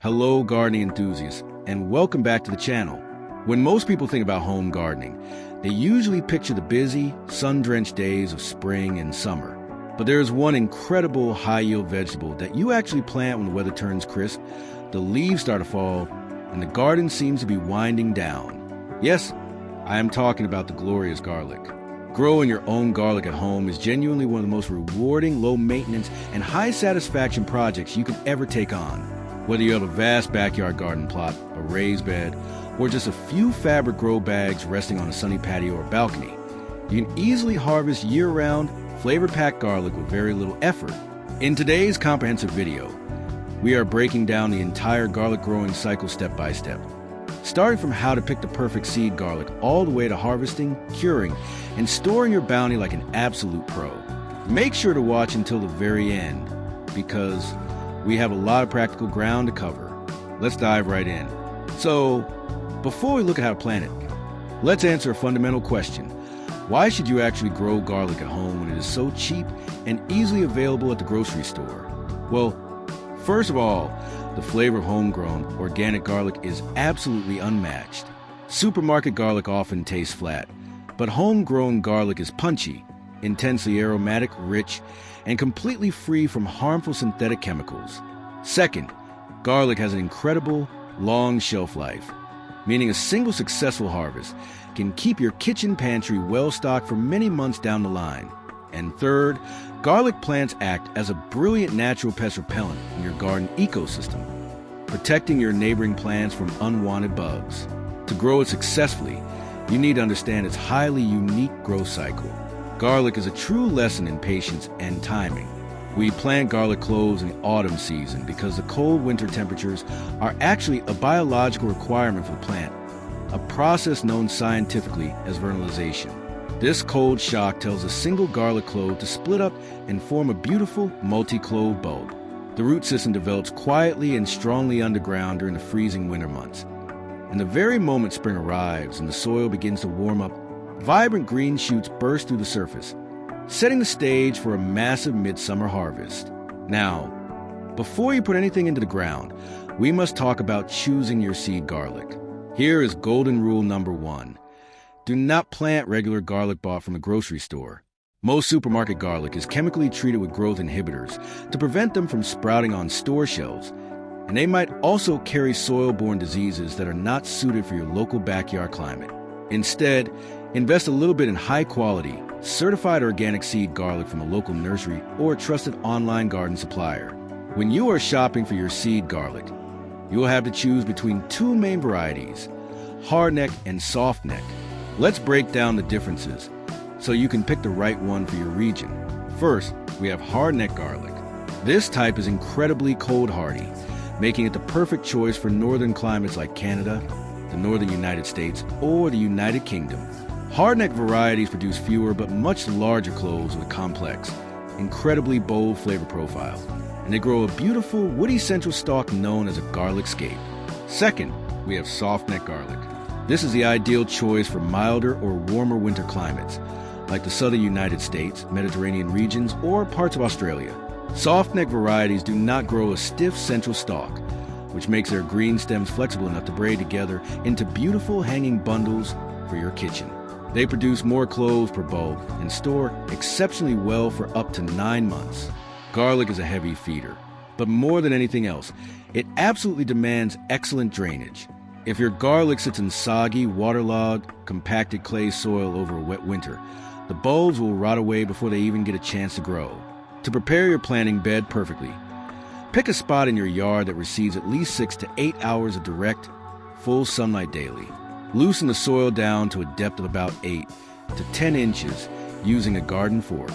Hello, gardening enthusiasts, and welcome back to the channel. When most people think about home gardening, they usually picture the busy, sun-drenched days of spring and summer. But there's one incredible high-yield vegetable that you actually plant when the weather turns crisp, the leaves start to fall, and the garden seems to be winding down. Yes, I am talking about the glorious garlic. Growing your own garlic at home is genuinely one of the most rewarding, low-maintenance, and high-satisfaction projects you could ever take on. Whether you have a vast backyard garden plot, a raised bed, or just a few fabric grow bags resting on a sunny patio or balcony, you can easily harvest year-round, flavor-packed garlic with very little effort. In today's comprehensive video, we are breaking down the entire garlic growing cycle step by step, starting from how to pick the perfect seed garlic all the way to harvesting, curing, and storing your bounty like an absolute pro. Make sure to watch until the very end, because we have a lot of practical ground to cover. Let's dive right in. So, before we look at how to plant it, let's answer a fundamental question. Why should you actually grow garlic at home when it is so cheap and easily available at the grocery store? Well, first of all, the flavor of homegrown, organic garlic is absolutely unmatched. Supermarket garlic often tastes flat, but homegrown garlic is punchy, intensely aromatic, rich, and completely free from harmful synthetic chemicals. Second, garlic has an incredible, long shelf life, meaning a single successful harvest can keep your kitchen pantry well-stocked for many months down the line. And third, garlic plants act as a brilliant natural pest repellent in your garden ecosystem, protecting your neighboring plants from unwanted bugs. To grow it successfully, you need to understand its highly unique growth cycle. Garlic is a true lesson in patience and timing. We plant garlic cloves in the autumn season because the cold winter temperatures are actually a biological requirement for the plant, a process known scientifically as vernalization. This cold shock tells a single garlic clove to split up and form a beautiful multi-clove bulb. The root system develops quietly and strongly underground during the freezing winter months. And the very moment spring arrives and the soil begins to warm up, vibrant green shoots burst through the surface, setting the stage for a massive midsummer harvest. Now, before you put anything into the ground, we must talk about choosing your seed garlic. Here is golden rule number 1. Do not plant regular garlic bought from a grocery store. Most supermarket garlic is chemically treated with growth inhibitors to prevent them from sprouting on store shelves, and they might also carry soil-borne diseases that are not suited for your local backyard climate. Instead, invest a little bit in high-quality, certified organic seed garlic from a local nursery or a trusted online garden supplier. When you are shopping for your seed garlic, you will have to choose between two main varieties, hardneck and softneck. Let's break down the differences so you can pick the right one for your region. First, we have hardneck garlic. This type is incredibly cold-hardy, making it the perfect choice for northern climates like Canada, the northern United States, or the United Kingdom. Hardneck varieties produce fewer but much larger cloves with a complex, incredibly bold flavor profile, and they grow a beautiful woody central stalk known as a garlic scape. Second, we have softneck garlic. This is the ideal choice for milder or warmer winter climates, like the southern United States, Mediterranean regions, or parts of Australia. Softneck varieties do not grow a stiff central stalk, which makes their green stems flexible enough to braid together into beautiful hanging bundles for your kitchen. They produce more cloves per bulb and store exceptionally well for up to 9 months. Garlic is a heavy feeder, but more than anything else, it absolutely demands excellent drainage. If your garlic sits in soggy, waterlogged, compacted clay soil over a wet winter, the bulbs will rot away before they even get a chance to grow. To prepare your planting bed perfectly, pick a spot in your yard that receives at least 6 to 8 hours of direct, full sunlight daily. Loosen the soil down to a depth of about 8 to 10 inches using a garden fork.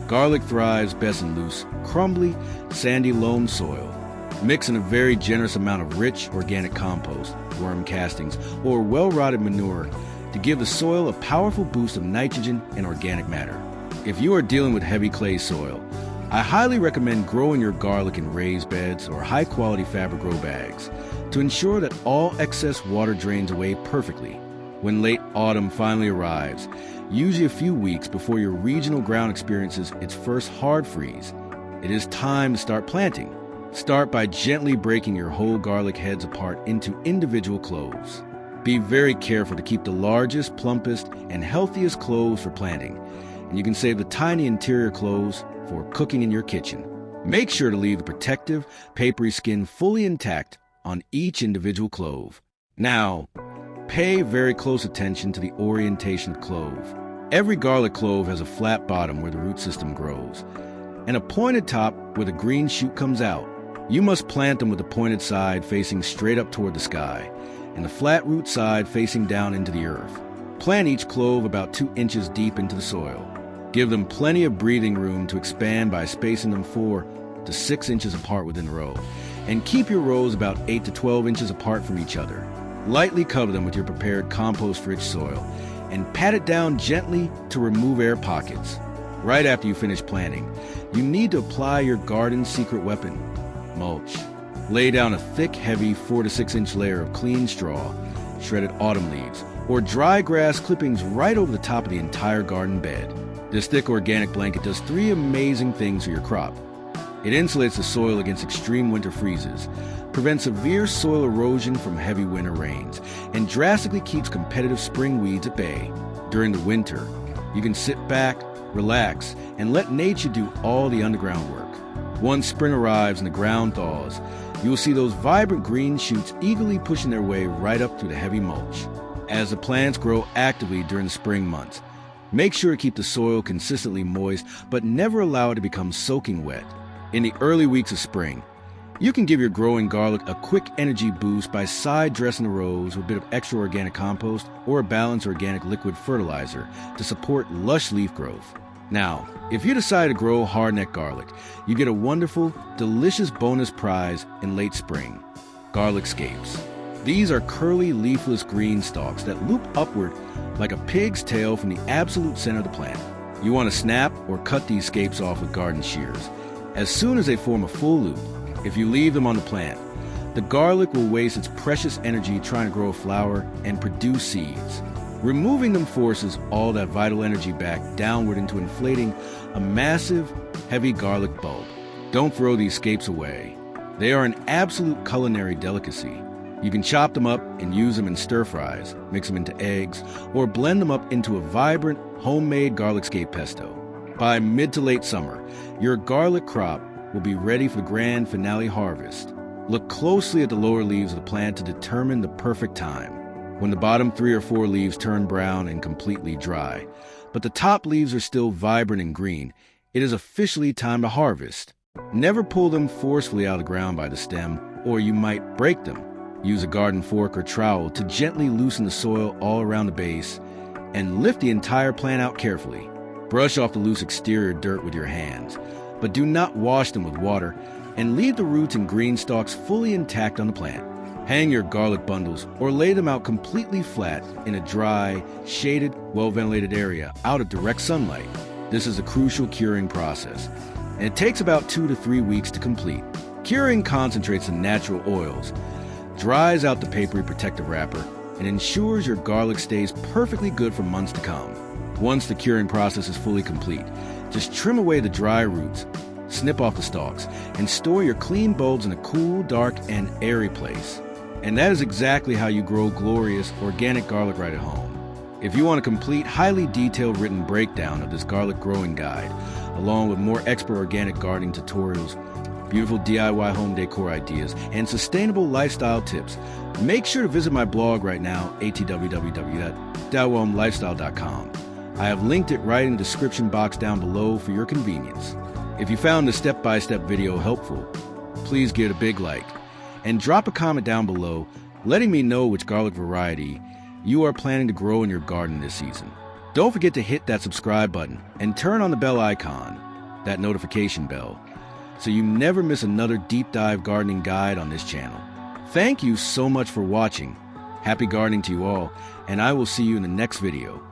Garlic thrives best in loose, crumbly, sandy loam soil. Mix in a very generous amount of rich, organic compost, worm castings, or well-rotted manure to give the soil a powerful boost of nitrogen and organic matter. If you are dealing with heavy clay soil, I highly recommend growing your garlic in raised beds or high-quality fabric grow bags to ensure that all excess water drains away perfectly. When late autumn finally arrives, usually a few weeks before your regional ground experiences its first hard freeze, it is time to start planting. Start by gently breaking your whole garlic heads apart into individual cloves. Be very careful to keep the largest, plumpest, and healthiest cloves for planting, and you can save the tiny interior cloves for cooking in your kitchen. Make sure to leave the protective, papery skin fully intact on each individual clove. Now, pay very close attention to the orientation of clove. Every garlic clove has a flat bottom where the root system grows, and a pointed top where the green shoot comes out. You must plant them with the pointed side facing straight up toward the sky, and the flat root side facing down into the earth. Plant each clove about 2 inches deep into the soil. Give them plenty of breathing room to expand by spacing them 4 to 6 inches apart within the row, and keep your rows about 8 to 12 inches apart from each other. Lightly cover them with your prepared compost-rich soil, and pat it down gently to remove air pockets. Right after you finish planting, you need to apply your garden's secret weapon, mulch. Lay down a thick, heavy 4 to 6 inch layer of clean straw, shredded autumn leaves, or dry grass clippings right over the top of the entire garden bed. This thick organic blanket does 3 amazing things for your crop. It insulates the soil against extreme winter freezes, prevents severe soil erosion from heavy winter rains, and drastically keeps competitive spring weeds at bay. During the winter, you can sit back, relax, and let nature do all the underground work. Once spring arrives and the ground thaws, you will see those vibrant green shoots eagerly pushing their way right up through the heavy mulch. As the plants grow actively during the spring months, make sure to keep the soil consistently moist, but never allow it to become soaking wet. In the early weeks of spring, you can give your growing garlic a quick energy boost by side dressing the rows with a bit of extra organic compost or a balanced organic liquid fertilizer to support lush leaf growth. Now, if you decide to grow hardneck garlic, you get a wonderful, delicious bonus prize in late spring: garlic scapes. These are curly, leafless green stalks that loop upward like a pig's tail from the absolute center of the plant. You want to snap or cut these scapes off with garden shears as soon as they form a full loop. If you leave them on the plant, the garlic will waste its precious energy trying to grow a flower and produce seeds. Removing them forces all that vital energy back downward into inflating a massive, heavy garlic bulb. Don't throw these scapes away. They are an absolute culinary delicacy. You can chop them up and use them in stir fries, mix them into eggs, or blend them up into a vibrant, homemade garlic scape pesto. By mid to late summer, your garlic crop will be ready for the grand finale harvest. Look closely at the lower leaves of the plant to determine the perfect time. When the bottom 3 or 4 leaves turn brown and completely dry, but the top leaves are still vibrant and green, it is officially time to harvest. Never pull them forcefully out of the ground by the stem, or you might break them. Use a garden fork or trowel to gently loosen the soil all around the base and lift the entire plant out carefully. Brush off the loose exterior dirt with your hands, but do not wash them with water, and leave the roots and green stalks fully intact on the plant. Hang your garlic bundles or lay them out completely flat in a dry, shaded, well-ventilated area out of direct sunlight. This is a crucial curing process, and it takes about 2 to 3 weeks to complete. Curing concentrates the natural oils, dries out the papery protective wrapper, and ensures your garlic stays perfectly good for months to come. Once the curing process is fully complete, just trim away the dry roots, snip off the stalks, and store your clean bulbs in a cool, dark, and airy place. And that is exactly how you grow glorious organic garlic right at home. If you want a complete, highly detailed written breakdown of this garlic growing guide, along with more expert organic gardening tutorials, beautiful DIY home decor ideas, and sustainable lifestyle tips, make sure to visit my blog right now, atwww.dadwellmlifestyle.com. I have linked it right in the description box down below for your convenience. If you found this step-by-step video helpful, please give it a big like, and drop a comment down below letting me know which garlic variety you are planning to grow in your garden this season. Don't forget to hit that subscribe button and turn on the bell icon, that notification bell, so you never miss another deep dive gardening guide on this channel. Thank you so much for watching. Happy gardening to you all, and I will see you in the next video.